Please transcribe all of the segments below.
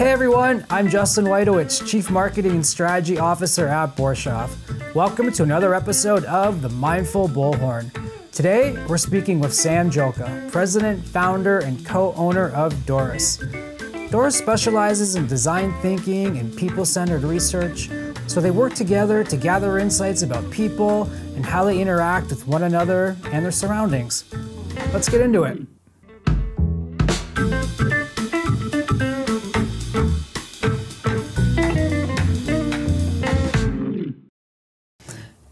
Hey everyone, I'm Justin Whitowich, Chief Marketing and Strategy Officer at Borshoff. Welcome to another episode of The Mindful Bullhorn. Today, we're speaking with Sam Julka, President, Founder, and Co-Owner of DORIS. DORIS specializes in design thinking and people-centered research, so they work together to gather insights about people and how they interact with one another and their surroundings. Let's get into it.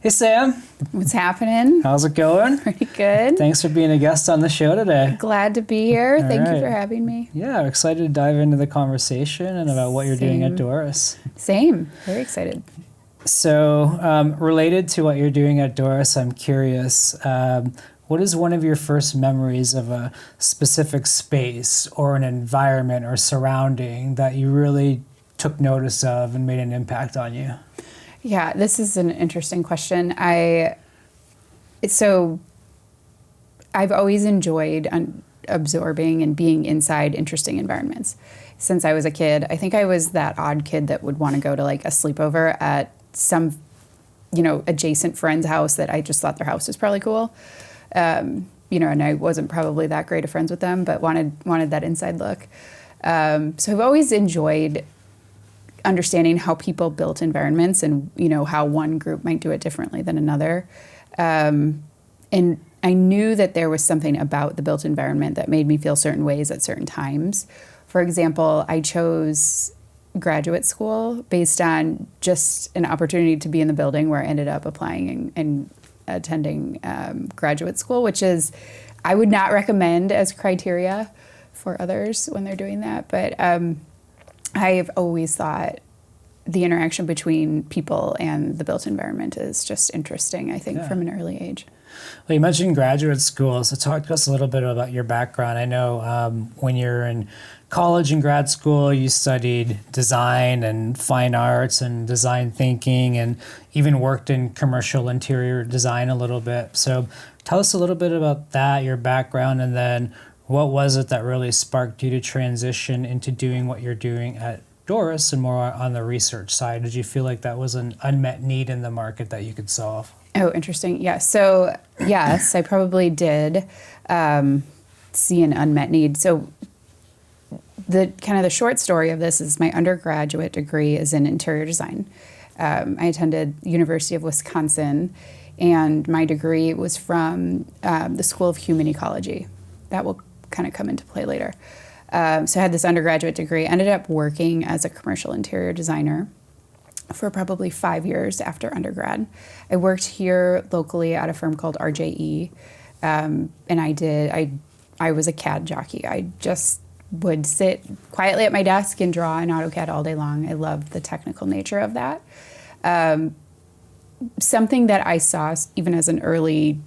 Hey Sam. What's happening? How's it going? Pretty good. Thanks for being a guest on the show today. Glad to be here. Thank right. you for having me. Yeah, I'm excited to dive into the conversation and about what you're doing at DORIS. Same. Very excited. So, related to what you're doing at DORIS, I'm curious, what is one of your first memories of a specific space or an environment or surrounding that you really took notice of and made an impact on you? Yeah, this is an interesting question. I've always enjoyed absorbing and being inside interesting environments since I was a kid. I think I was that odd kid that would want to go to like a sleepover at some, adjacent friend's house that I just thought their house was probably cool. And I wasn't probably that great of friends with them, but wanted that inside look. So I've always enjoyed understanding how people built environments and, how one group might do it differently than another. And I knew that there was something about the built environment that made me feel certain ways at certain times. For example, I chose graduate school based on just an opportunity to be in the building where I ended up applying and attending graduate school, which is, I would not recommend as criteria for others when they're doing that. But I've always thought the interaction between people and the built environment is just interesting, I think, from an early age. Well, you mentioned graduate school, so talk to us a little bit about your background. I know when you're in college and grad school, you studied design and fine arts and design thinking and even worked in commercial interior design a little bit. So tell us a little bit about that, your background, and then what was it that really sparked you to transition into doing what you're doing at DORIS and more on the research side? Did you feel like that was an unmet need in the market that you could solve? Oh, interesting. Yeah. So, yes, I probably did see an unmet need. So the short story of this is my undergraduate degree is in interior design. I attended University of Wisconsin, and my degree was from the School of Human Ecology. That will kind of come into play later. So I had this undergraduate degree, ended up working as a commercial interior designer for probably 5 years after undergrad. I worked here locally at a firm called RJE, and I was a CAD jockey. I just would sit quietly at my desk and draw in AutoCAD all day long. I loved the technical nature of that. Something that I saw even as an early,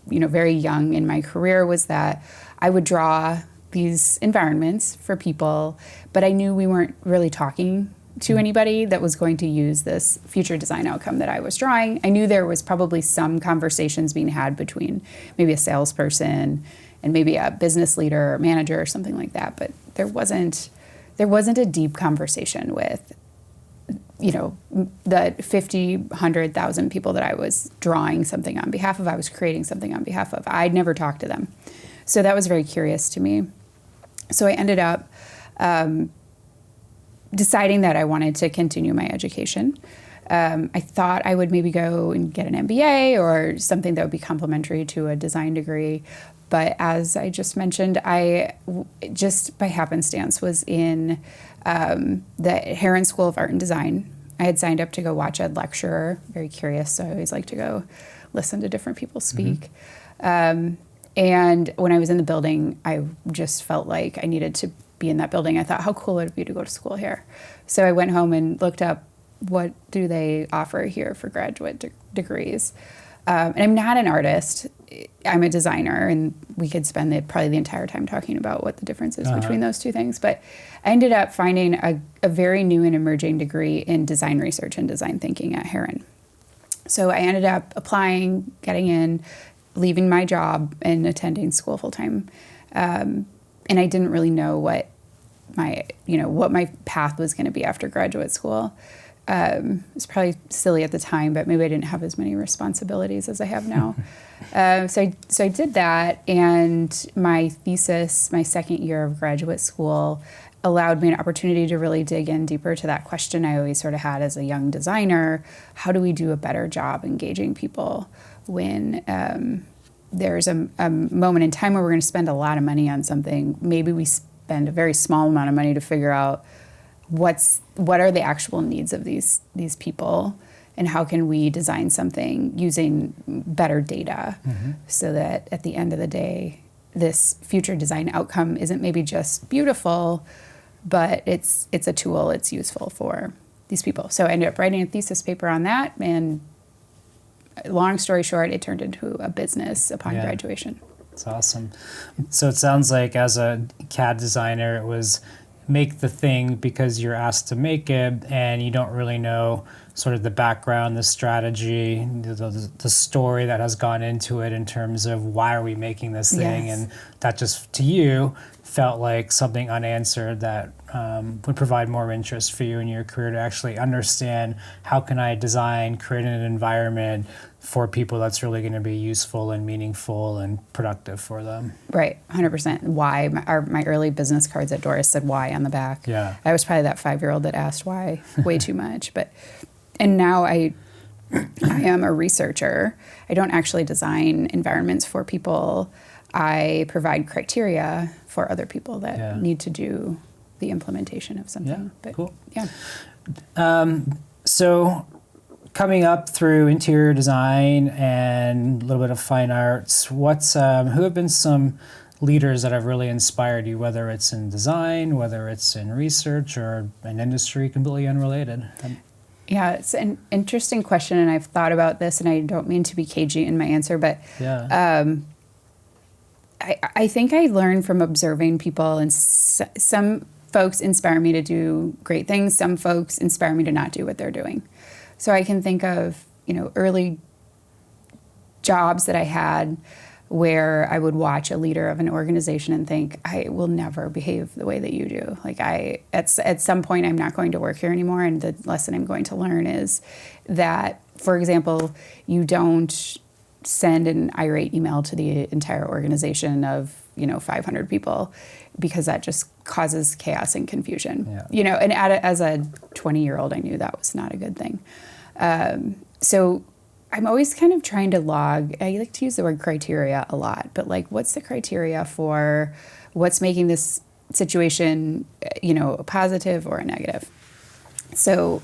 very young in my career was that I would draw these environments for people, but I knew we weren't really talking to anybody that was going to use this future design outcome that I was drawing. I knew there was probably some conversations being had between maybe a salesperson and maybe a business leader or manager or something like that, but there wasn't a deep conversation with the 50, 100,000 people that I was drawing something on behalf of, I was creating something on behalf of. I'd never talked to them. So that was very curious to me. So I ended up deciding that I wanted to continue my education. I thought I would maybe go and get an MBA or something that would be complementary to a design degree. But as I just mentioned, I just by happenstance was in the Heron School of Art and Design. I had signed up to go watch a lecturer, very curious, so I always like to go listen to different people speak. Mm-hmm. And when I was in the building, I just felt like I needed to be in that building. I thought, how cool would it be to go to school here? So I went home and looked up what do they offer here for graduate degrees. And I'm not an artist. I'm a designer, and we could spend probably the entire time talking about what the difference is between those two things. But I ended up finding a very new and emerging degree in design research and design thinking at Heron. So I ended up applying, getting in, leaving my job and attending school full time. And I didn't really know what what my path was going to be after graduate school. It's probably silly at the time, but maybe I didn't have as many responsibilities as I have now. So I did that, and my thesis, my second year of graduate school, allowed me an opportunity to really dig in deeper to that question I always sort of had as a young designer. How do we do a better job engaging people when there's a moment in time where we're going to spend a lot of money on something? Maybe we spend a very small amount of money to figure out what are the actual needs of these people, and how can we design something using better data, so that at the end of the day, this future design outcome isn't maybe just beautiful, but it's a tool, it's useful for these people. So I ended up writing a thesis paper on that, and long story short, it turned into a business upon graduation. That's awesome. So it sounds like as a CAD designer, it was make the thing because you're asked to make it, and you don't really know sort of the background, the strategy, the story that has gone into it in terms of why are we making this thing. Yes. And that just, to you, felt like something unanswered that would provide more interest for you in your career to actually understand how can I design, create an environment for people that's really going to be useful and meaningful and productive for them. Right, 100%. Why? My early business cards at Doris said why on the back. Yeah. I was probably that 5-year-old that asked why way too much. And now I am a researcher. I don't actually design environments for people. I provide criteria for other people that need to do the implementation of something. Yeah, But, cool. Yeah. So coming up through interior design and a little bit of fine arts, who have been some leaders that have really inspired you, whether it's in design, whether it's in research, or an industry completely unrelated? Yeah, it's an interesting question, and I've thought about this, and I don't mean to be cagey in my answer, but I think I learned from observing people, and some folks inspire me to do great things. Some folks inspire me to not do what they're doing. So I can think of, early jobs that I had where I would watch a leader of an organization and think, I will never behave the way that you do. Like at some point, I'm not going to work here anymore. And the lesson I'm going to learn is that, for example, you don't send an irate email to the entire organization of 500 people, because that just causes chaos and confusion. And as a 20-year-old, I knew that was not a good thing. So I'm always kind of trying to log. I like to use the word criteria a lot, but what's the criteria for what's making this situation, a positive or a negative? So,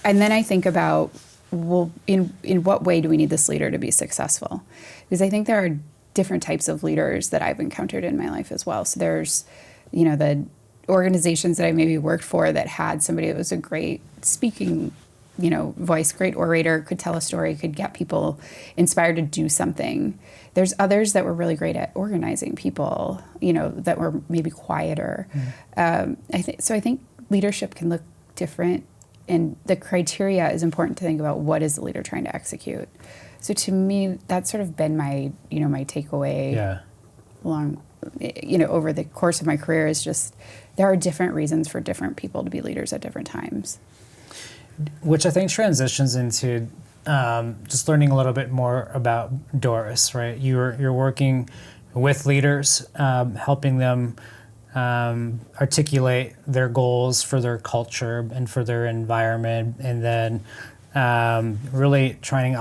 and then I think about, well, in what way do we need this leader to be successful? Because I think there are different types of leaders that I've encountered in my life as well. So there's, the organizations that I maybe worked for that had somebody that was a great speaking, voice, great orator, could tell a story, could get people inspired to do something. There's others that were really great at organizing people, that were maybe quieter. I think leadership can look different, and the criteria is important to think about. What is the leader trying to execute? So to me, that's sort of been my, my takeaway along, over the course of my career, is just there are different reasons for different people to be leaders at different times. Which I think transitions into just learning a little bit more about Doris, right? You're working with leaders, helping them articulate their goals for their culture and for their environment, and then really trying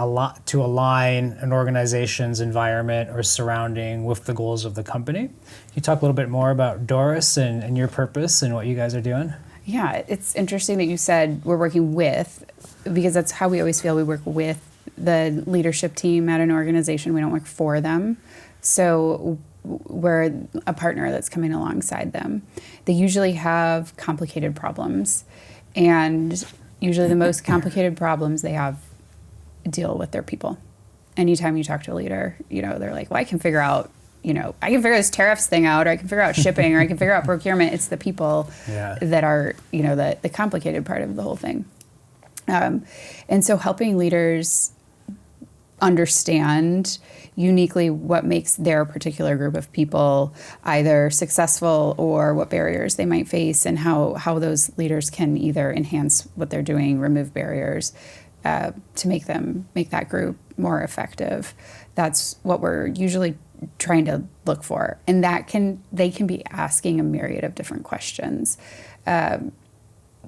to align an organization's environment or surrounding with the goals of the company. Can you talk a little bit more about Doris and your purpose and what you guys are doing? Yeah, it's interesting that you said we're working with, because that's how we always feel. We work with the leadership team at an organization. We don't work for them. So we're a partner that's coming alongside them. They usually have complicated problems, and usually the most complicated problems they have deal with their people. Anytime you talk to a leader, they're like, well, I can figure out, I can figure this tariffs thing out, or I can figure out shipping, or I can figure out procurement. It's the people that are, the complicated part of the whole thing. And so helping leaders understand uniquely what makes their particular group of people either successful or what barriers they might face, and how those leaders can either enhance what they're doing, remove barriers to make that group more effective. That's what we're usually trying to look for, and they can be asking a myriad of different questions.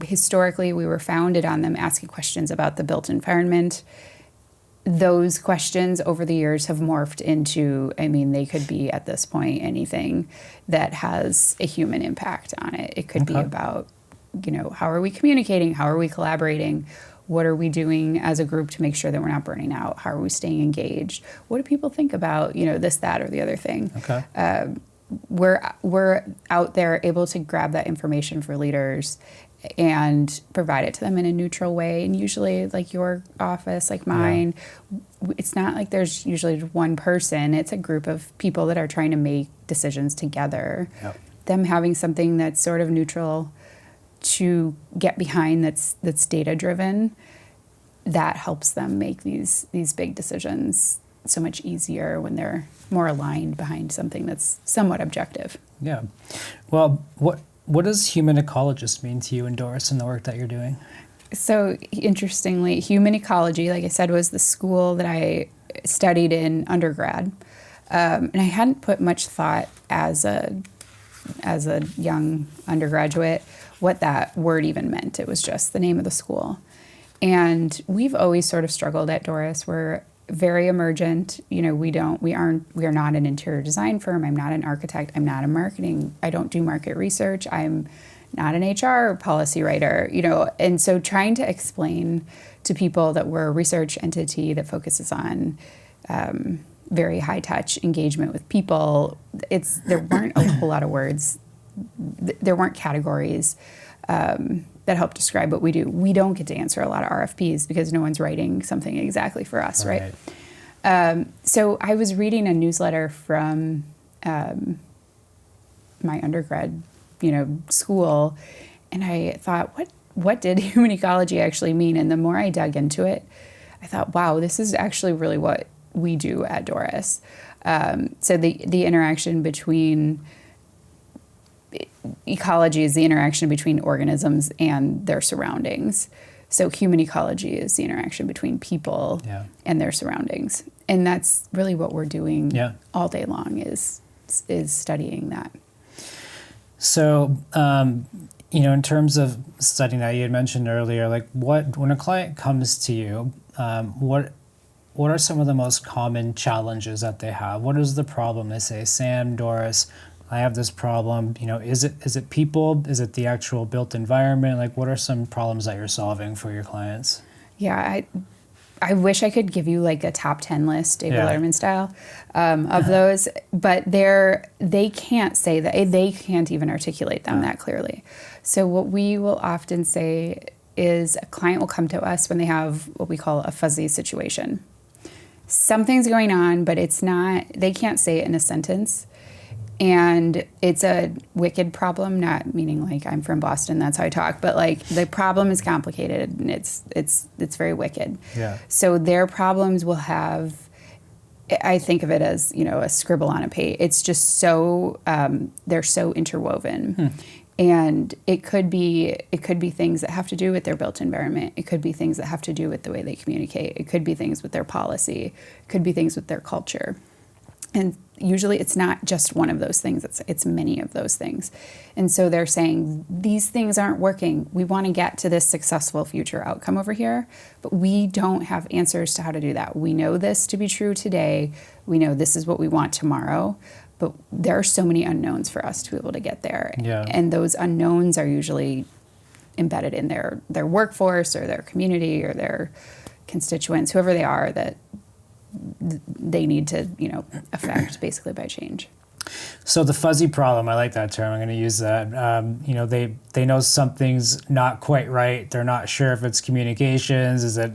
Historically, we were founded on them asking questions about the built environment. Those questions over the years have morphed into, they could be at this point anything that has a human impact on it. It could be about, how are we communicating? How are we collaborating? What are we doing as a group to make sure that we're not burning out? How are we staying engaged? What do people think about, this, that, or the other thing? Okay. We're out there able to grab that information for leaders and provide it to them in a neutral way. And usually, like your office, like mine, it's not like there's usually one person. It's a group of people that are trying to make decisions together. Yep. Them having something that's sort of neutral to get behind, that's data driven, that helps them make these big decisions so much easier when they're more aligned behind something that's somewhat objective. Yeah. Well, what does human ecologist mean to you and Doris in the work that you're doing? So interestingly, human ecology, like I said, was the school that I studied in undergrad. And I hadn't put much thought as a young undergraduate what that word even meant. It was just the name of the school. And we've always sort of struggled at Doris. We're very emergent. We are not an interior design firm. I'm not an architect. I'm not a marketing. I don't do market research. I'm not an HR policy writer, and so trying to explain to people that we're a research entity that focuses on very high touch engagement with people. There weren't a whole lot of words. There weren't categories that help describe what we do. We don't get to answer a lot of RFPs because no one's writing something exactly for us, right? So I was reading a newsletter from my undergrad, school, and I thought, what did human ecology actually mean? And the more I dug into it, I thought, wow, this is actually really what we do at Doris. So the interaction between ecology is the interaction between organisms and their surroundings. So human ecology is the interaction between people and their surroundings. And that's really what we're doing all day long is studying that. So, in terms of studying that, you had mentioned earlier, like when a client comes to you, what are some of the most common challenges that they have? What is the problem? They say, Sam, Doris, I have this problem. Is it people? Is it the actual built environment? Like, what are some problems that you're solving for your clients? Yeah, I wish I could give you like a top 10 list, David Letterman style, of those, but they can't say that. They can't even articulate them that clearly. So what we will often say is a client will come to us when they have what we call a fuzzy situation. Something's going on, but they can't say it in a sentence. And it's a wicked problem, not meaning like I'm from Boston, that's how I talk, but like the problem is complicated and it's very wicked. Yeah. So their problems will have, I think of it as, a scribble on a page. It's just so, they're so interwoven. And it could be things that have to do with their built environment. It could be things that have to do with the way they communicate. It could be things with their policy. It could be things with their culture. And usually it's not just one of those things, it's many of those things. And so they're saying, these things aren't working. We want to get to this successful future outcome over here, but we don't have answers to how to do that. We know this to be true today. We know this is what we want tomorrow, but there are so many unknowns for us to be able to get there. Yeah. And those unknowns are usually embedded in their workforce or their community or their constituents, whoever they are, that they need to, affect basically by change. So the fuzzy problem, I like that term. I'm going to use that. They know something's not quite right. They're not sure if it's communications. Is it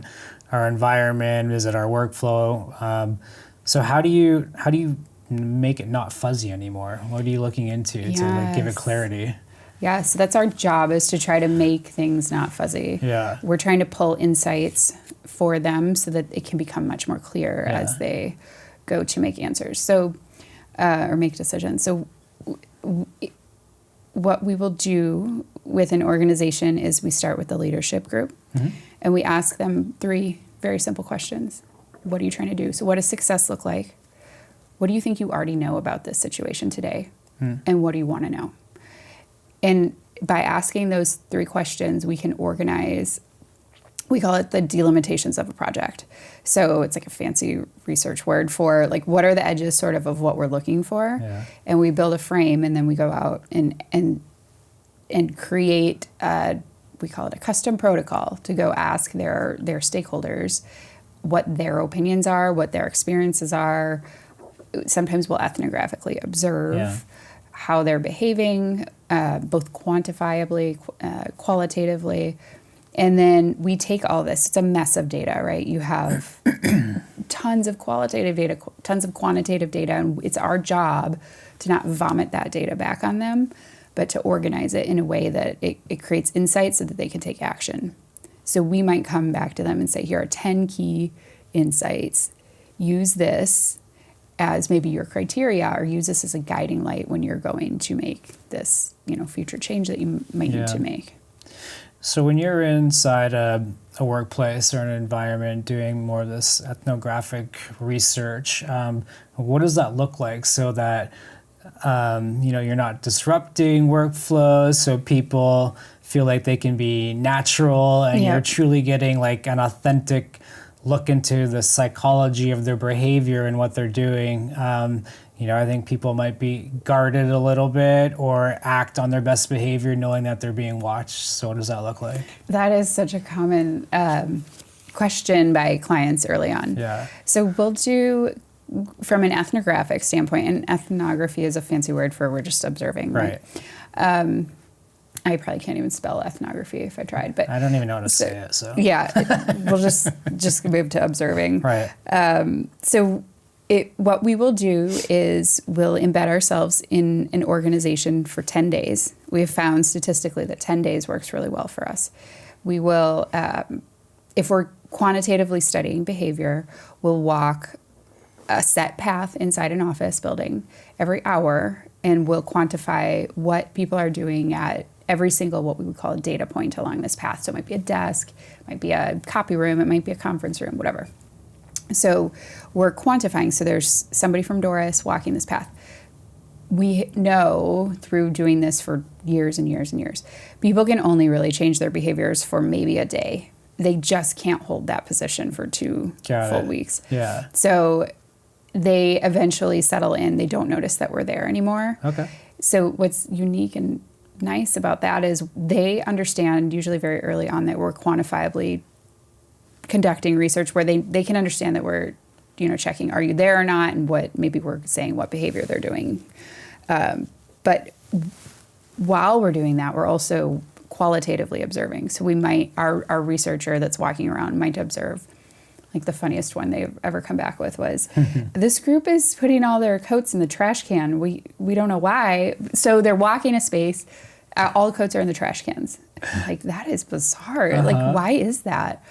our environment? Is it our workflow? So how do you make it not fuzzy anymore? What are you looking into to give it clarity? Yeah, so that's our job, is to try to make things not fuzzy. Yeah. We're trying to pull insights for them so that it can become much more clear as they go to make answers. So, or make decisions. So what we will do with an organization is we start with the leadership group, and we ask them 3 very simple questions. What are you trying to do? So what does success look like? What do you think you already know about this situation today? And what do you want to know? And by asking those 3 questions, we can organize, we call it the delimitations of a project. So it's like a fancy research word for like, what are the edges sort of what we're looking for? Yeah. And we build a frame, and then we go out and create, we call it a custom protocol, to go ask their stakeholders what their opinions are, what their experiences are. Sometimes we'll ethnographically observe how they're behaving, both quantifiably, qualitatively. And then we take all this. It's a mess of data, right? You have tons of qualitative data, tons of quantitative data, and it's our job to not vomit that data back on them, but to organize it in a way that it creates insights so that they can take action. So we might come back to them and say, here are 10 key insights. Use this as maybe your criteria, or use this as a guiding light when you're going to make this, future change that you might need to make. So when you're inside a workplace or an environment doing more of this ethnographic research, what does that look like so that you're not disrupting workflows, so people feel like they can be natural, and you're truly getting like an authentic look into the psychology of their behavior and what they're doing? I think people might be guarded a little bit or act on their best behavior knowing that they're being watched. So what does that look like? That is such a common question by clients early on. Yeah. So we'll do, from an ethnographic standpoint, and ethnography is a fancy word for we're just observing. Right. I probably can't even spell ethnography if I tried, but I don't even know how to say it. So we'll just move to observing. Right. What we will do is we'll embed ourselves in an organization for 10 days. We have found statistically that 10 days works really well for us. We will, if we're quantitatively studying behavior, we'll walk a set path inside an office building every hour, and we'll quantify what people are doing at every single, what we would call a data point along this path. So it might be a desk, it might be a copy room, it might be a conference room, whatever. So we're quantifying. So there's somebody from DORIS walking this path. We know through doing this for years and years and years, people can only really change their behaviors for maybe a day. They just can't hold that position for 2 full weeks. Yeah. So they eventually settle in. They don't notice that we're there anymore. Okay. So what's unique and nice about that is they understand usually very early on that we're quantifiably conducting research, where they can understand that we're, checking, are you there or not, and what maybe we're saying what behavior they're doing. But while we're doing that, we're also qualitatively observing. So we might, our researcher that's walking around might observe, like the funniest one they've ever come back with was, this group is putting all their coats in the trash can. We don't know why. So they're walking a space, all the coats are in the trash cans. Like, that is bizarre. Like, why is that?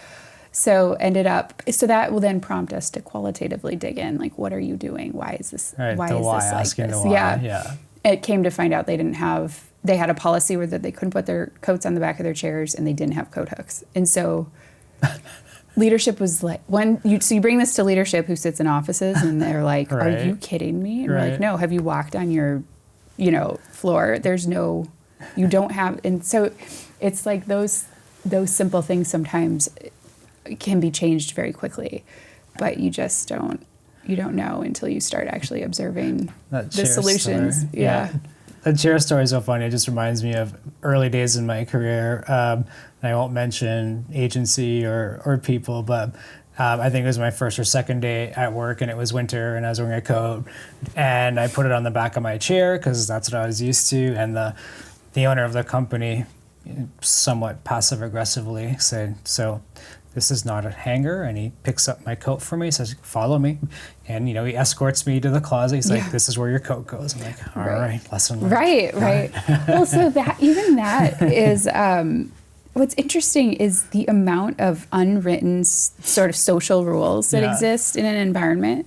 So that will then prompt us to qualitatively dig in. Like, what are you doing? Why is this? Right, why is this like this? Yeah. It came to find out they had a policy where that they couldn't put their coats on the back of their chairs, and they didn't have coat hooks. And so leadership was like, so you bring this to leadership who sits in offices, and they're like, are you kidding me? And we're like, no, have you walked on your, floor? You don't have, and so it's like those simple things sometimes can be changed very quickly, but you just don't know until you start actually observing the solutions. Story. Yeah. That chair story is so funny. It just reminds me of early days in my career. And I won't mention agency or people, but I think it was my first or second day at work, and it was winter, and I was wearing a coat, and I put it on the back of my chair because that's what I was used to. And the owner of the company somewhat passive aggressively say, so this is not a hanger, and he picks up my coat for me, says, follow me, and he escorts me to the closet. He's like, this is where your coat goes. I'm like, all right, lesson learned. Right. Well, so that is what's interesting is the amount of unwritten sort of social rules that exist in an environment.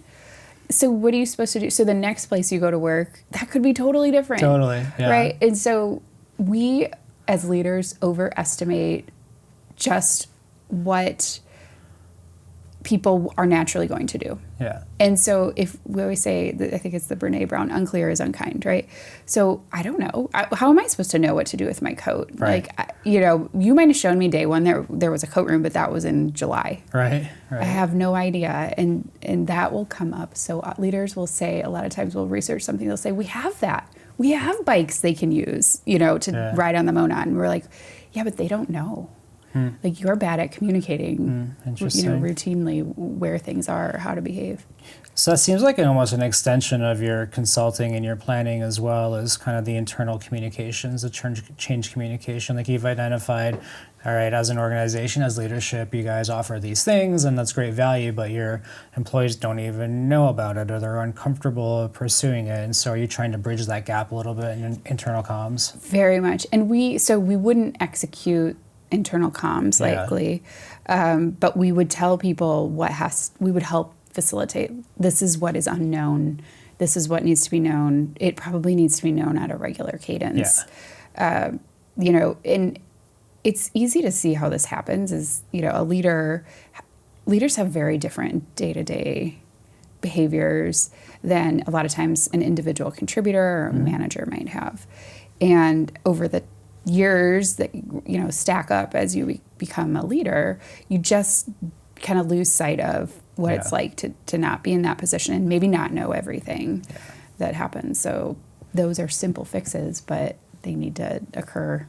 So what are you supposed to do? So the next place you go to work, that could be totally different. Totally, yeah. Right? And so we as leaders overestimate just what people are naturally going to do. Yeah. And so if we always say, I think it's the Brene Brown, unclear is unkind, right? So I don't know. How am I supposed to know what to do with my coat? Right. Like, you might have shown me day one there was a coat room, but that was in July. Right. I have no idea. And that will come up. So leaders will say, a lot of times we'll research something, they'll say, we have that. We have bikes they can use, to ride on the Mona. And we're like, yeah, but they don't know. Like, you're bad at communicating, routinely where things are or how to behave. So that seems like almost an extension of your consulting and your planning, as well as kind of the internal communications, the change communication. Like, you've identified, all right, as an organization, as leadership, you guys offer these things, and that's great value, but your employees don't even know about it, or they're uncomfortable pursuing it. And so are you trying to bridge that gap a little bit in internal comms? Very much. And we wouldn't execute internal comms likely, but we would tell people we would help facilitate. This is what is unknown. This is what needs to be known. It probably needs to be known at a regular cadence. And it's easy to see how this happens is, leaders have very different day-to-day behaviors than a lot of times an individual contributor or a manager might have. And over the years that stack up as you become a leader, you just kind of lose sight of what it's like to not be in that position and maybe not know everything that happens. So those are simple fixes, but they need to occur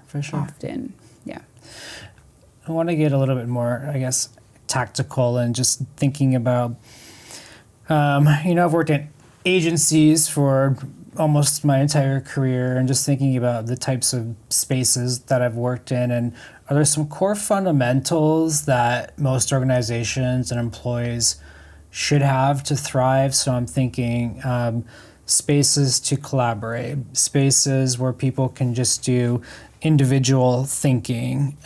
for sure. often. I want to get a little bit more, I guess, tactical and just thinking about, I've worked in agencies for almost my entire career, and just thinking about the types of spaces that I've worked in, and are there some core fundamentals that most organizations and employees should have to thrive? So I'm thinking spaces to collaborate, spaces where people can just do individual thinking.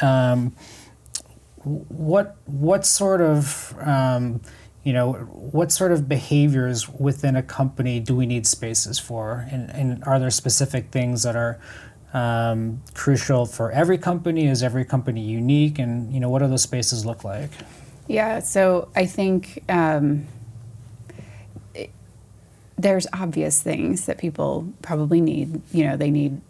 What sort of what sort of behaviors within a company do we need spaces for? And are there specific things that are crucial for every company? Is every company unique? And, what do those spaces look like? Yeah, so I think there's obvious things that people probably need. They need,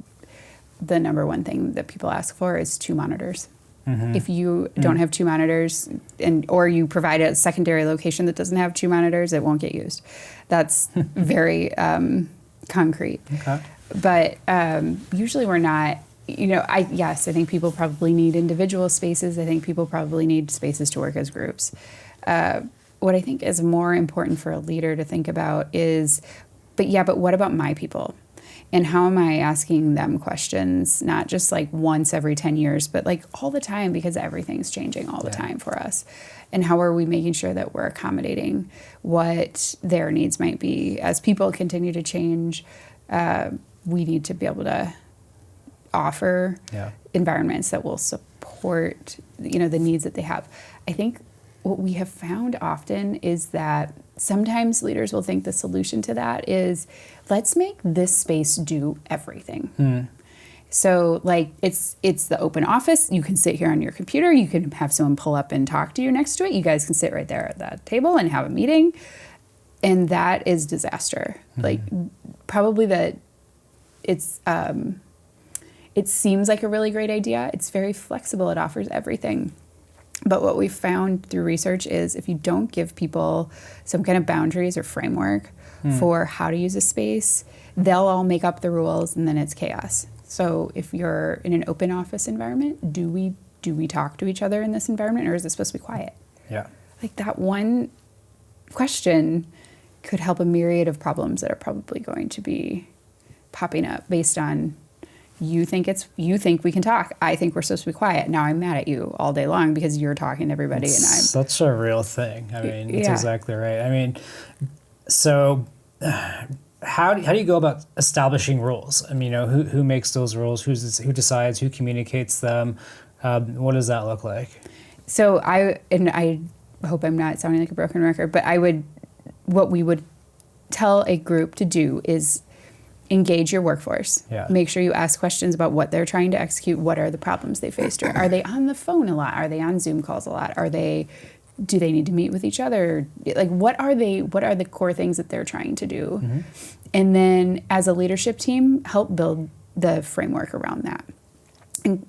the number one thing that people ask for is 2 monitors. Mm-hmm. If you don't have 2 monitors, or you provide a secondary location that doesn't have 2 monitors, it won't get used. That's very concrete. Okay. But usually we're not. I think people probably need individual spaces. I think people probably need spaces to work as groups. What I think is more important for a leader to think about is, but what about my people? And how am I asking them questions, not just like once every 10 years, but like all the time, because everything's changing all the time for us. And how are we making sure that we're accommodating what their needs might be? As people continue to change, we need to be able to offer environments that will support, the needs that they have. I think what we have found often is that sometimes leaders will think the solution to that is, let's make this space do everything. So like it's the open office. You can sit here on your computer. You can have someone pull up and talk to you next to it. You guys can sit right there at that table and have a meeting. And that is disaster. Like, probably that it seems like a really great idea. It's very flexible. It offers everything. But what we've found through research is, if you don't give people some kind of boundaries or framework for how to use a space, they'll all make up the rules, and then it's chaos. So if you're in an open office environment, do we talk to each other in this environment, or is it supposed to be quiet? Yeah. Like, that one question could help a myriad of problems that are probably going to be popping up based on, you think we can talk. I think we're supposed to be quiet. Now I'm mad at you all day long because you're talking to everybody and I'm such a real thing. I mean, it's Yeah. exactly right. I mean, so how do you go about establishing rules? I mean, who makes those rules? Who decides? Who communicates them? What does that look like? So I hope I'm not sounding like a broken record, but what we would tell a group to do is engage your workforce. Yeah. Make sure you ask questions about what they're trying to execute. What are the problems they faced? Are they on the phone a lot? Are they on Zoom calls a lot? Do they need to meet with each other? Like, what are the core things that they're trying to do? Mm-hmm. And then as a leadership team, help build the framework around that. And,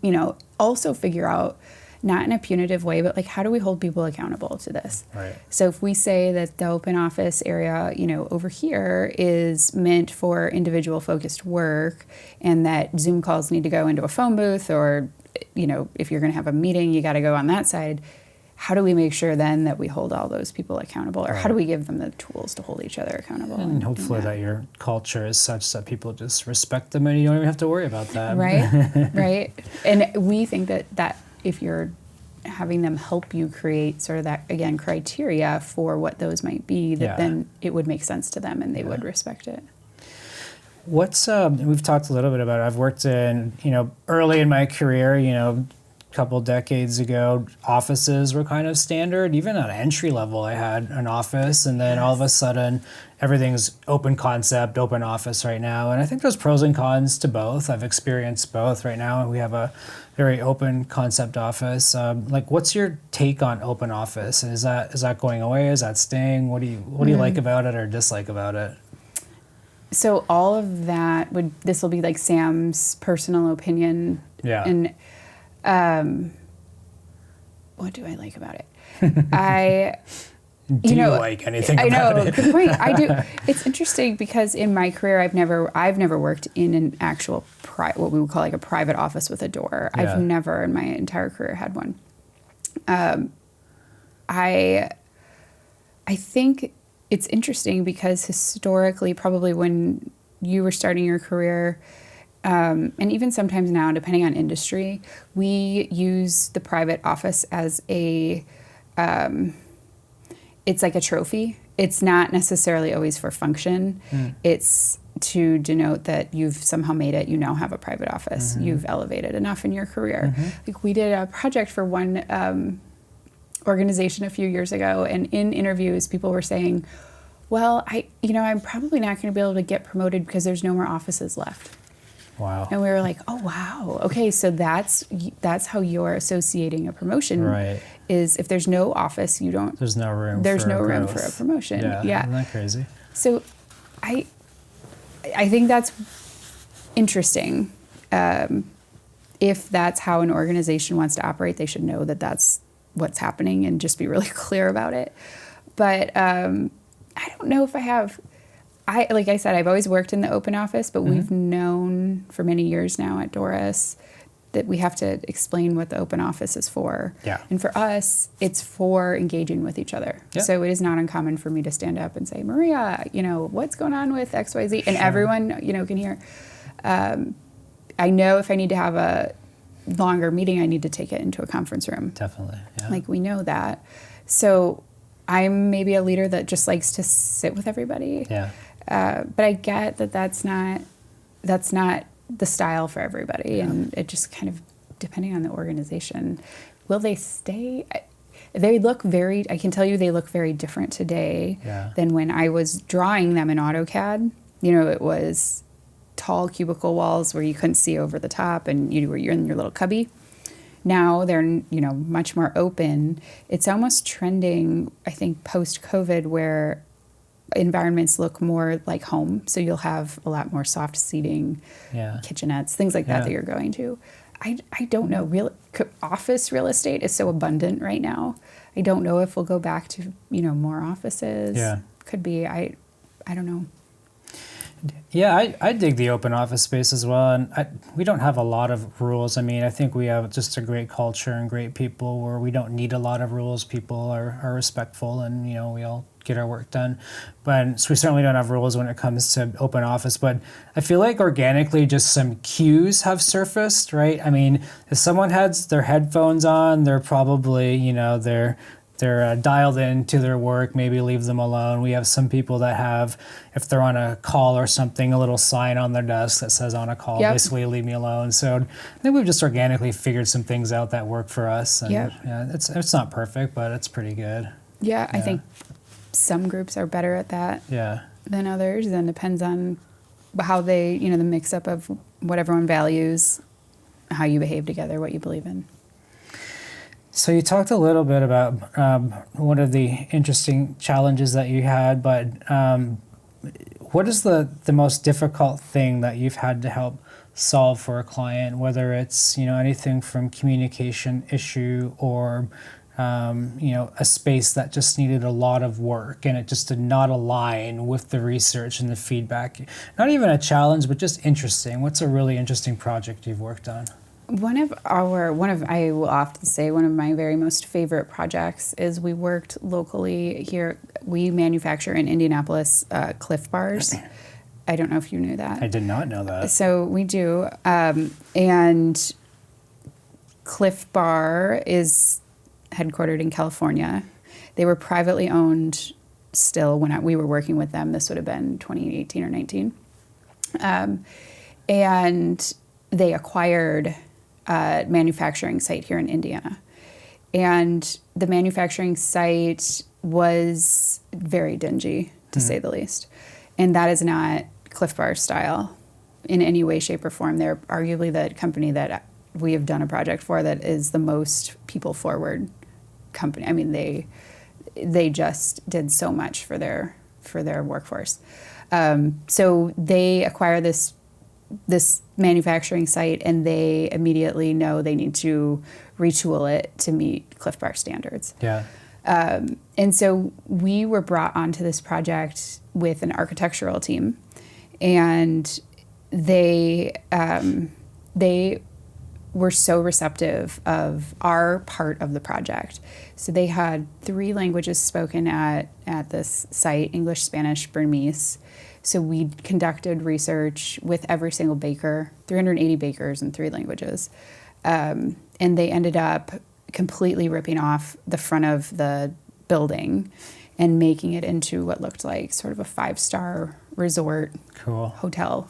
also figure out, not in a punitive way, but like, how do we hold people accountable to this? Right. So if we say that the open office area, over here is meant for individual focused work and that Zoom calls need to go into a phone booth or, if you're going to have a meeting, you got to go on that side. How do we make sure then that we hold all those people accountable, or how do we give them the tools to hold each other accountable? And hopefully that your culture is such that people just respect them and you don't even have to worry about that. Right, right. And we think that if you're having them help you create sort of that, again, criteria for what those might be, that then it would make sense to them and they would respect it. What's, we've talked a little bit about it. I've worked in, early in my career, couple decades ago, offices were kind of standard. Even at entry level, I had an office, and then all of a sudden, everything's open concept, open office right now. And I think there's pros and cons to both. I've experienced both right now. We have a very open concept office. What's your take on open office? Is that going away? Is that staying? What do you like about it or dislike about it? So all of that this will be like Sam's personal opinion. Yeah. And what do I like about it? Do you like anything about it? I know, good point. I do. It's interesting because in my career, I've never worked in an actual what we would call like a private office with a door. Yeah. I've never in my entire career had one. I think it's interesting because historically, probably when you were starting your career, and even sometimes now, depending on industry, we use the private office as it's like a trophy. It's not necessarily always for function. It's to denote that you've somehow made it. You now have a private office. Mm-hmm. You've elevated enough in your career. Mm-hmm. Like we did a project for one organization a few years ago, and in interviews, people were saying, well, I'm probably not going to be able to get promoted because there's no more offices left. Wow. And we were like, oh, wow. Okay, so that's how you're associating a promotion. Right. Is if there's no office, there's no room for a promotion. Yeah. Isn't that crazy? So I think that's interesting. If that's how an organization wants to operate, they should know that that's what's happening and just be really clear about it. But I don't know if I have. Like I said, I've always worked in the open office, but we've known for many years now at DORIS that we have to explain what the open office is for. Yeah. And for us, it's for engaging with each other. Yeah. So it is not uncommon for me to stand up and say, Maria, what's going on with XYZ? And everyone, can hear. I know if I need to have a longer meeting, I need to take it into a conference room. Definitely. Yeah. Like we know that. So I'm maybe a leader that just likes to sit with everybody. Yeah. But I get that that's not the style for everybody, and it just kind of depending on the organization. Will they stay? They look I can tell you they look very different today than when I was drawing them in AutoCAD. It was tall cubicle walls where you couldn't see over the top, and you're in your little cubby. Now they're much more open. It's almost trending, I think, post-COVID, where environments look more like home. So you'll have a lot more soft seating, kitchenettes, things like that you're going to. I don't know. Office real estate is so abundant right now. I don't know if we'll go back to more offices. Yeah, could be. I don't know. Yeah, I dig the open office space as well, and we don't have a lot of rules. I mean, I think we have just a great culture and great people where we don't need a lot of rules. People are respectful, and we all get our work done. But so we certainly don't have rules when it comes to open office. But I feel like organically just some cues have surfaced, right? I mean, if someone has their headphones on, they're probably, they're dialed into their work, maybe leave them alone. We have some people that have, if they're on a call or something, a little sign on their desk that says on a call, basically leave me alone. So I think we've just organically figured some things out that work for us. And yeah, it's not perfect, but it's pretty good. Yeah, I think some groups are better at that than others, and depends on how they, the mix up of what everyone values, how you behave together, what you believe in. So you talked a little bit about one of the interesting challenges that you had, but what is the most difficult thing that you've had to help solve for a client, whether it's anything from communication issue or a space that just needed a lot of work and it just did not align with the research and the feedback? Not even a challenge, but just interesting. What's a really interesting project you've worked on? I will often say one of my very most favorite projects is we worked locally here. We manufacture in Indianapolis Cliff Bars. I don't know if you knew that. I did not know that. So we do. And Cliff Bar is headquartered in California. They were privately owned still when we were working with them. This would have been 2018 or 19. And they acquired a manufacturing site here in Indiana. And the manufacturing site was very dingy, to say the least. And that is not Cliff Bar style in any way, shape, or form. They're arguably the company that we have done a project for that is the most people-forward company. I mean, they just did so much for their workforce. So they acquire this manufacturing site, and they immediately know they need to retool it to meet Cliff Bar standards. Yeah. And so we were brought onto this project with an architectural team, and they were so receptive of our part of the project. So they had 3 languages spoken at this site: English, Spanish, Burmese. So we conducted research with every single baker, 380 bakers in 3 languages. And they ended up completely ripping off the front of the building and making it into what looked like sort of a 5-star resort hotel,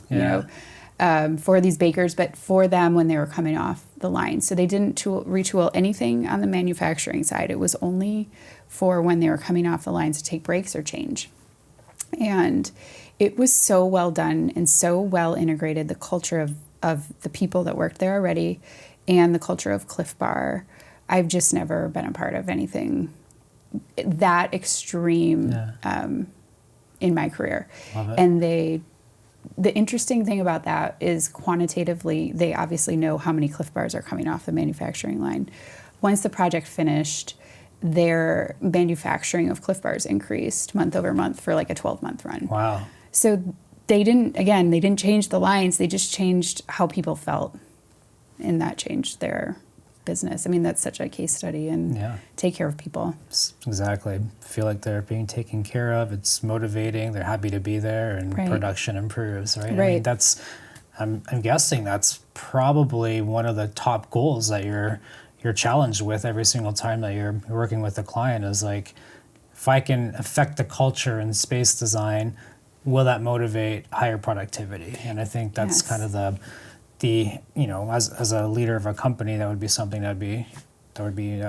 for these bakers, but for them when they were coming off the line. So they didn't retool anything on the manufacturing side. It was only for when they were coming off the line to take breaks or change. And it was so well done and so well integrated, the culture of the people that worked there already and the culture of Cliff Bar. I've just never been a part of anything that extreme in my career. Love it. And the interesting thing about that is quantitatively, they obviously know how many Cliff Bars are coming off the manufacturing line. Once the project finished, their manufacturing of Cliff Bars increased month over month for like a 12-month run. Wow. So they didn't change the lines, they just changed how people felt, and that changed their business. I mean, that's such a case study, and take care of people. Exactly. Feel like they're being taken care of. It's motivating. They're happy to be there, and production improves, right? Right. I mean, I'm guessing that's probably one of the top goals that you're challenged with every single time that you're working with a client is like, if I can affect the culture and space design, will that motivate higher productivity? And I think that's kind of the as a leader of a company, that would be something that would be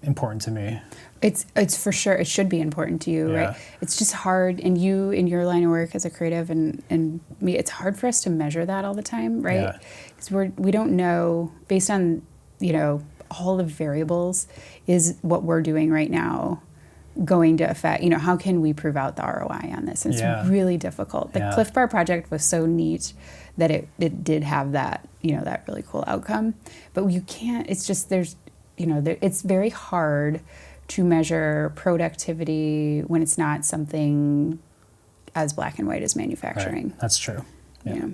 important to me. It's for sure, it should be important to you, right? It's just hard, and you in your line of work as a creative and me, it's hard for us to measure that all the time, right? Because we don't know, based on all the variables, is what we're doing right now going to affect, how can we prove out the ROI on this? And it's really difficult. The Cliff Bar project was so neat that it did have that, that really cool outcome. But you can't, it's just, it's very hard to measure productivity when it's not something as black and white as manufacturing. Right. That's true. Yeah.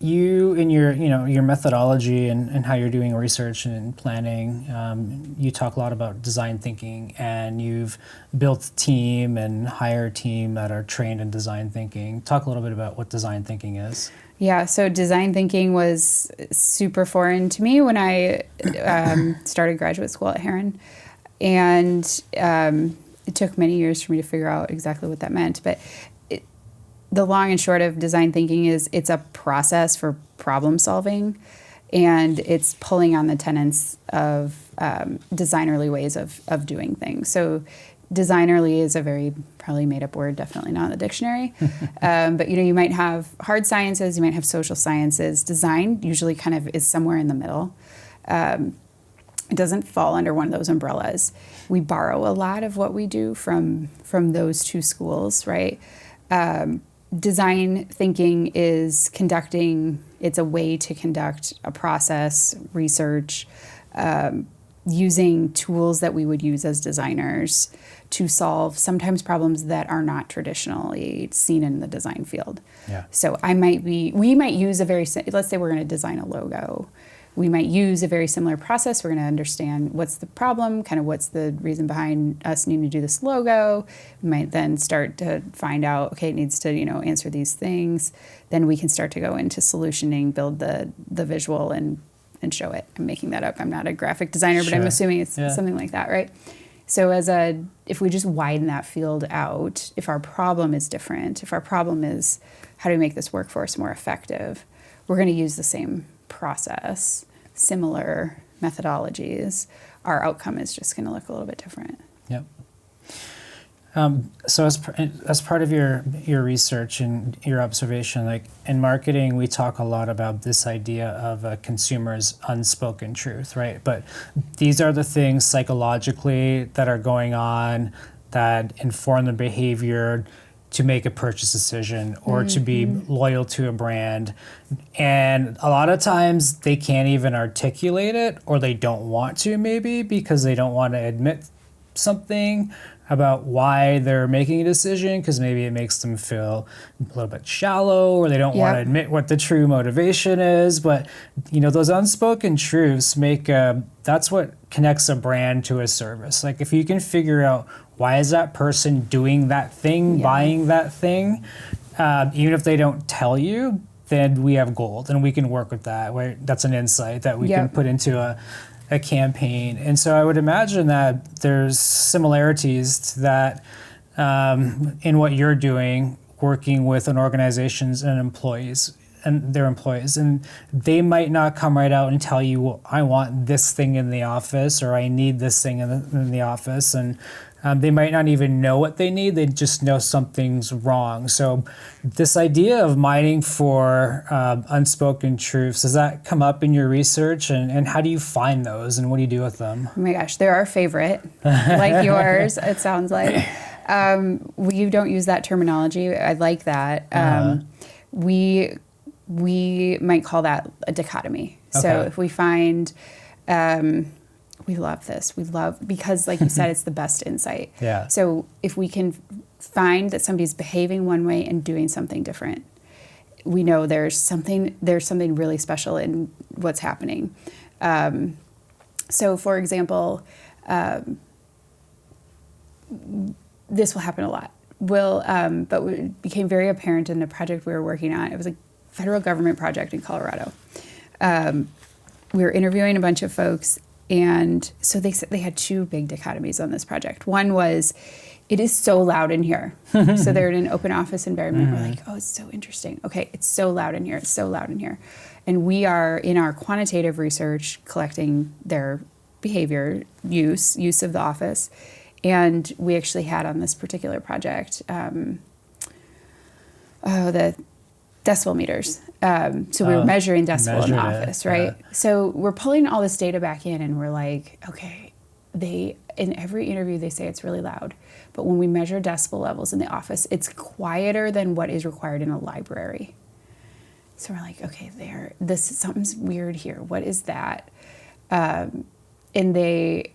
you in your your methodology and how you're doing research and planning, you talk a lot about design thinking, and you've built a team and hired a team that are trained in design thinking. Talk a little bit about what design thinking is. Yeah, so design thinking was super foreign to me when I started graduate school at Heron, and it took many years for me to figure out exactly what that meant. But the long and short of design thinking is it's a process for problem solving, and it's pulling on the tenets of designerly ways of doing things. So designerly is a very probably made up word, definitely not in the dictionary. But you might have hard sciences, you might have social sciences. Design usually kind of is somewhere in the middle. It doesn't fall under one of those umbrellas. We borrow a lot of what we do from those two schools, right? Design thinking is it's a way to conduct a process, research, using tools that we would use as designers to solve sometimes problems that are not traditionally seen in the design field. Yeah. So we might use let's say we're going to design a logo. We might use a very similar process. We're going to understand what's the problem, kind of what's the reason behind us needing to do this logo. We might then start to find out, okay, it needs to, answer these things. Then we can start to go into solutioning, build the visual and show it. I'm making that up. I'm not a graphic designer, but I'm assuming it's something like that, right? So if we just widen that field out, if our problem is different, if our problem is how do we make this workforce more effective, we're going to use the same process, similar methodologies. Our outcome is just going to look a little bit different. Yep. So as part of your research and your observation, like in marketing, we talk a lot about this idea of a consumer's unspoken truth, right? But these are the things psychologically that are going on that inform the behavior to make a purchase decision or to be loyal to a brand. And a lot of times they can't even articulate it, or they don't want to, maybe because they don't want to admit something about why they're making a decision, because maybe it makes them feel a little bit shallow, or they don't want to admit what the true motivation is. But those unspoken truths that's what connects a brand to a service. Like if you can figure out why is that person doing that thing, buying that thing, even if they don't tell you, then we have gold and we can work with that. That's an insight that we can put into a campaign. And so I would imagine that there's similarities to that in what you're doing, working with an organizations and employees and their employees. And they might not come right out and tell you, well, I want this thing in the office, or I need this thing in the office. And they might not even know what they need. They just know something's wrong. So this idea of mining for unspoken truths, does that come up in your research? And how do you find those? And what do you do with them? Oh my gosh, they're our favorite, like yours, it sounds like. We don't use that terminology. I like that. We might call that a dichotomy. Okay. So if we find... we love this. Because like you said, it's the best insight. Yeah. So if we can find that somebody's behaving one way and doing something different, we know there's something really special in what's happening. So for example, this will happen a lot. But it became very apparent in a project we were working on. It was a federal government project in Colorado. We were interviewing a bunch of folks. And so they said they had two big dichotomies on this project. One was, it is so loud in here. So they're in an open office environment. We're like, oh, it's so interesting. Okay, it's so loud in here. It's so loud in here. And we are, in our quantitative research, collecting their behavior, use of the office. And we actually had on this particular project, the decibel meters. So we were measuring decibel in the office, right? Yeah. So we're pulling all this data back in, and we're like, okay, in every interview they say it's really loud, but when we measure decibel levels in the office, it's quieter than what is required in a library. So we're like, okay, something's weird here. What is that? And they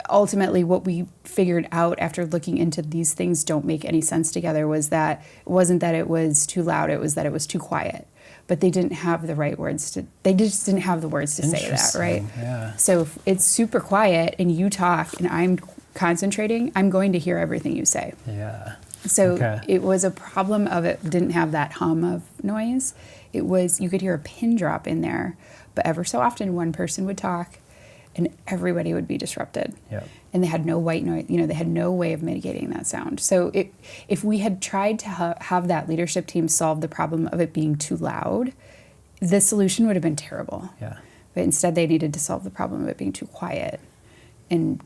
ultimately, what we figured out after looking into these things don't make any sense together was that it wasn't that it was too loud, it was that it was too quiet. but they didn't have the right words they just didn't have the words to say that, right? Yeah. So if it's super quiet and you talk and I'm concentrating, I'm going to hear everything you say. Yeah. So Okay. it was a problem of it didn't have that hum of noise. It was, you could hear a pin drop in there, but ever so often one person would talk and everybody would be disrupted. Yep. And they had no white noise, they had no way of mitigating that sound. So if we had tried to have that leadership team solve the problem of it being too loud, the solution would have been terrible. Yeah. But instead they needed to solve the problem of it being too quiet. And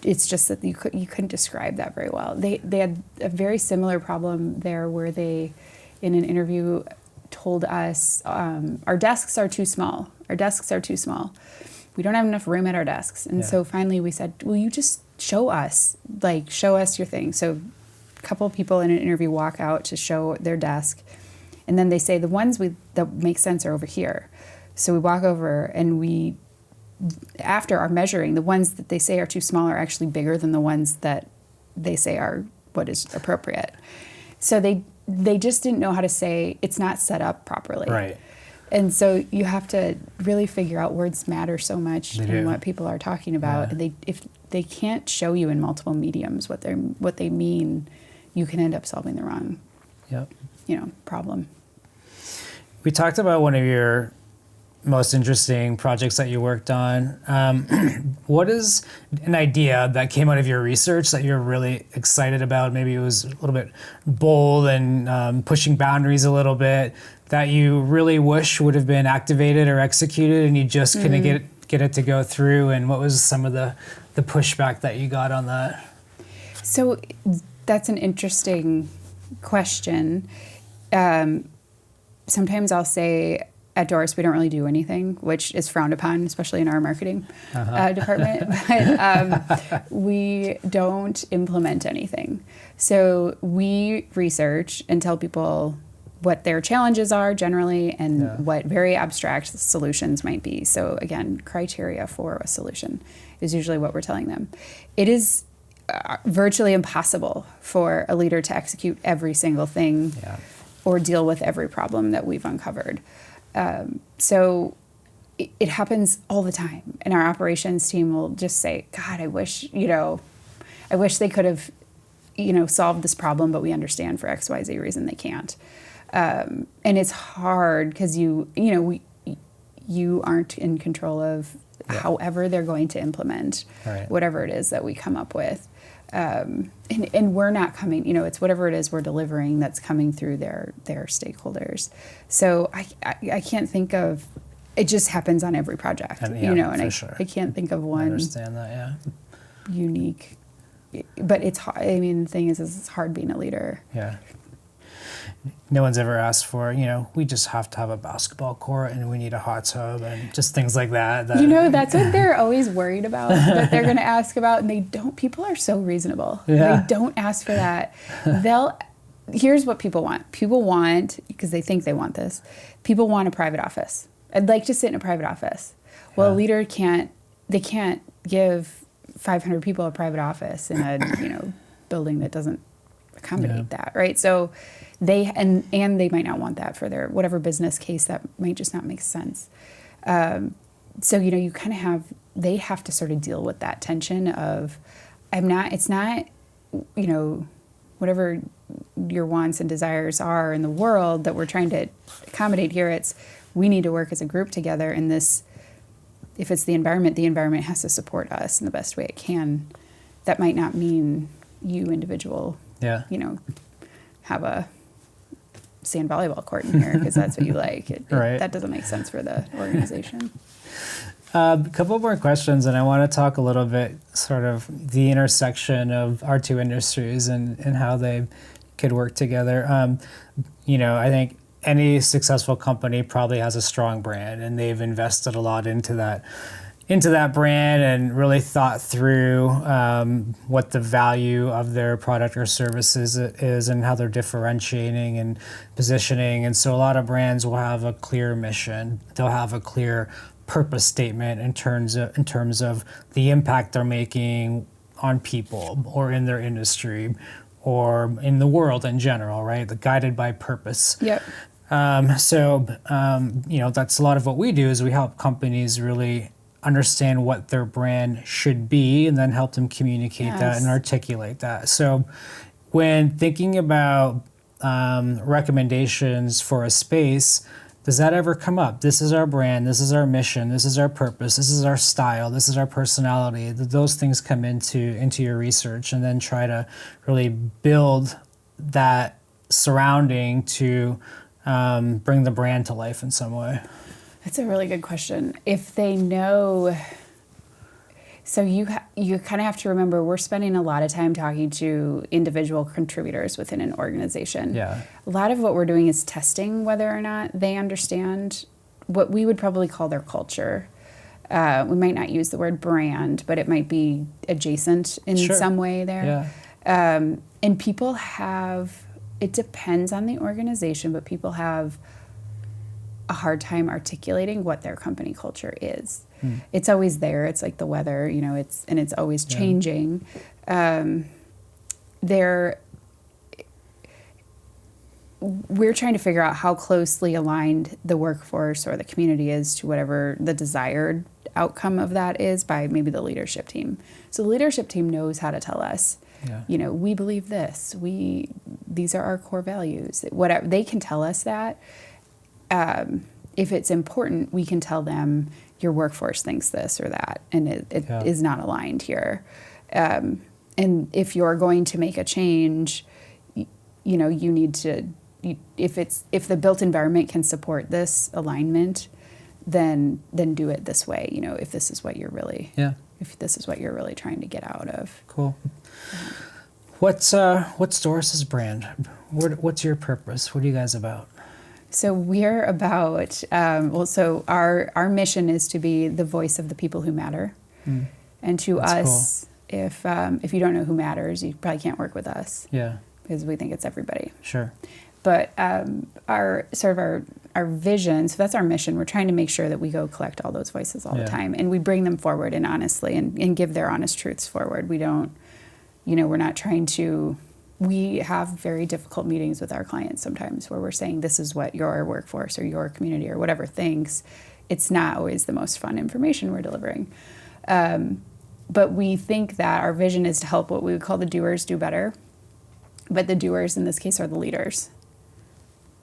it's just that you couldn't describe that very well. They had a very similar problem there where they, in an interview, told us, our desks are too small. Our desks are too small. We don't have enough room at our desks. And so finally we said, will you just show us your thing. So a couple of people in an interview walk out to show their desk. And then they say, the ones that make sense are over here. So we walk over and after our measuring, the ones that they say are too small are actually bigger than the ones that they say are what is appropriate. So they just didn't know how to say, it's not set up properly. Right. And so you have to really figure out, words matter so much in what people are talking about. Yeah. And if they can't show you in multiple mediums what they mean, you can end up solving the wrong problem. We talked about one of your most interesting projects that you worked on. What is an idea that came out of your research that you're really excited about? Maybe it was a little bit bold and pushing boundaries a little bit that you really wish would have been activated or executed and you just couldn't get it to go through? And what was some of the pushback that you got on that? So that's an interesting question. Sometimes I'll say, at DORIS, we don't really do anything, which is frowned upon, especially in our marketing department. But we don't implement anything. So we research and tell people what their challenges are generally and what very abstract solutions might be. So again, criteria for a solution is usually what we're telling them. It is virtually impossible for a leader to execute every single thing or deal with every problem that we've uncovered. So it happens all the time. And our operations team will just say, God, I wish they could have, solved this problem, but we understand for XYZ reason they can't. And it's hard because you aren't in control of however they're going to implement whatever it is that we come up with. And we're not coming, it's whatever it is we're delivering that's coming through their stakeholders. So I can't think of, it just happens on every project, and I can't think of one I understand that, unique, but it's hard. I mean, the thing is it's hard being a leader. Yeah. No one's ever asked for, we just have to have a basketball court and we need a hot tub and just things like that. That's what they're always worried about, that they're going to ask about, and they don't. People are so reasonable. Yeah. They don't ask for that. Here's what people want. People want, because they think they want this, people want a private office. I'd like to sit in a private office. Well, a leader can't give 500 people a private office in a, building that doesn't accommodate that, right? So they might not want that for their whatever business case that might just not make sense. So you kind of they have to sort of deal with that tension of it's not whatever your wants and desires are in the world that we're trying to accommodate here. It's we need to work as a group together, and this, if it's the environment has to support us in the best way it can. That might not mean you individual have a sand volleyball court in here because that's what you like. That doesn't make sense for the organization. A couple more questions, and I want to talk a little bit sort of the intersection of our two industries and how they could work together. I think any successful company probably has a strong brand, and they've invested a lot into that brand and really thought through what the value of their product or services is and how they're differentiating and positioning. And so a lot of brands will have a clear mission. They'll have a clear purpose statement in terms of the impact they're making on people or in their industry or in the world in general, right? Guided by purpose. Yep. That's a lot of what we do is we help companies really understand what their brand should be and then help them communicate that and articulate that. So when thinking about recommendations for a space, does that ever come up? This is our brand, this is our mission, this is our purpose, this is our style, this is our personality. Those things come into your research and then try to really build that surrounding to bring the brand to life in some way. That's a really good question. If they know, so you kind of have to remember we're spending a lot of time talking to individual contributors within an organization. Yeah. A lot of what we're doing is testing whether or not they understand what we would probably call their culture. We might not use the word brand, but it might be adjacent in some way there. Yeah. And people have, it depends on the organization, but people have a hard time articulating what their company culture is. It's always there. It's like the weather, it's always changing. We're trying to figure out how closely aligned the workforce or the community is to whatever the desired outcome of that is by maybe the leadership team. So the leadership team knows how to tell us, we believe this, these are our core values. Whatever, they can tell us that. If it's important, we can tell them your workforce thinks this or that, and it is not aligned here. And if you're going to make a change, you need to, if the built environment can support this alignment, then do it this way. If this is what you're really, if this is what you're really trying to get out of. Cool. What's Doris's brand? What's your purpose? What are you guys about? So we're about, so our mission is to be the voice of the people who matter. And to us, cool. If you don't know who matters, you probably can't work with us. Yeah. Because we think it's everybody. Sure. But our vision, so that's our mission. We're trying to make sure that we go collect all those voices all the time. And we bring them forward and honestly and give their honest truths forward. We don't, we're not trying to... We have very difficult meetings with our clients sometimes where we're saying this is what your workforce or your community or whatever thinks. It's not always the most fun information we're delivering. But we think that our vision is to help what we would call the doers do better. But the doers in this case are the leaders.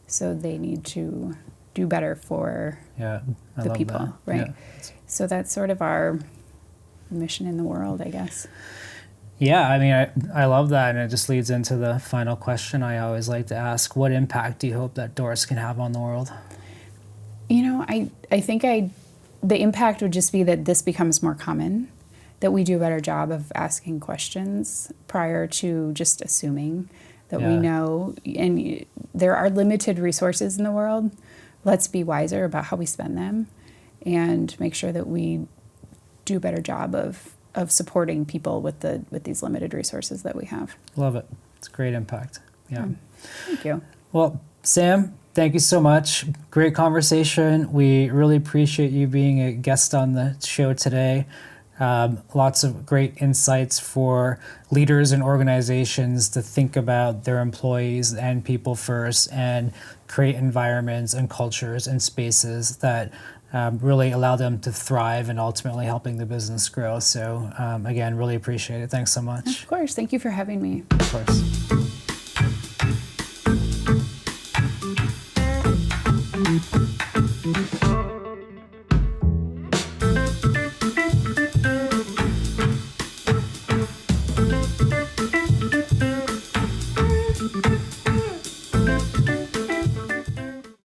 So they need to do better for the people, that. Right? Yeah. So that's sort of our mission in the world, I guess. Yeah, I mean, I love that, and it just leads into the final question I always like to ask. What impact do you hope that Doris can have on the world? I think the impact would just be that this becomes more common, that we do a better job of asking questions prior to just assuming that we know. And there are limited resources in the world. Let's be wiser about how we spend them and make sure that we do a better job of supporting people with these limited resources that we have. Love it. It's a great impact. Yeah. Thank you. Well, Sam, thank you so much. Great conversation. We really appreciate you being a guest on the show today. Lots of great insights for leaders and organizations to think about their employees and people first and create environments and cultures and spaces that really allow them to thrive and ultimately helping the business grow. So again, really appreciate it. Thanks so much. Of course. Thank you for having me. Of course.